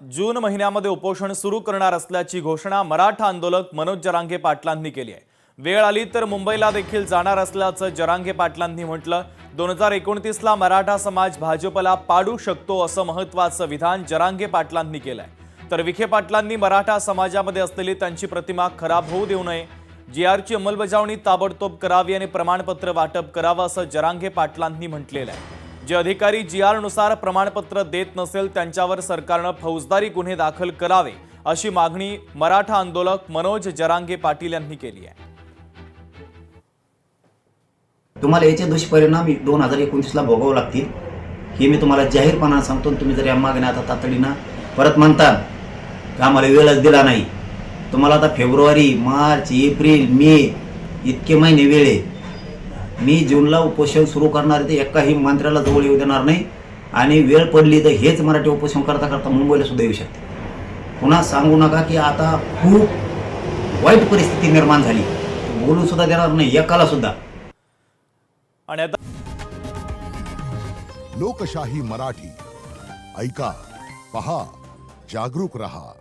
जून महिन्यामध्ये उपोषण सुरू करणार असल्याची घोषणा मराठा आंदोलक मनोज जरांगे पाटलांनी केली आहे। वेळ आली तर मुंबईला देखील जाणार असल्याचं जरांगे पाटलांनी म्हटलं। 2029ला मराठा समाज भाजपला पाडू शकतो असं महत्त्वाचं विधान जरांगे पाटलांनी केलंय। तर विखे पाटलांनी मराठा समाजामध्ये असलेली त्यांची प्रतिमा खराब होऊ देऊ नये, जीआरची अंमलबजावणी ताबडतोब करावी आणि प्रमाणपत्र वाटप करावं असं जरांगे पाटलांनी म्हटलेलं आहे। जे अधिकारी जीआर नुसार प्रमाणपत्र देत नसेल त्यांच्यावर सरकारने फौजदारी गुन्हे दाखल करावे अशी मागणी मराठा आंदोलक मनोज जरांगे पाटील यांनी केली आहे। तुम्हाला याचे दुष्परिणाम 2029ला भोगावे लागतील हे मी तुम्हाला जाहीरपणाने सांगतो। तुम्ही जर या मागण्या आता तातडीने परत म्हणता की आम्हाला वेळच दिला नाही, तुम्हाला आता फेब्रुवारी, मार्च, एप्रिल, मे इतके महिने वेळ आहे। मी जूनला उपोषण सुरू करणार आहे, एकाही मंत्र्याला जवळ येऊ देणार नाही आणि वेळ पडली तर हेच मराठी उपोषण करता करता मुंबईला सुद्धा येऊ शकते। पुन्हा सांगू नका की आता खूप वाईट परिस्थिती निर्माण झाली, बोलू सुद्धा देणार नाही एकाला सुद्धा। आणि आता लोकशाही मराठी ऐका, पहा, जागरूक रहा।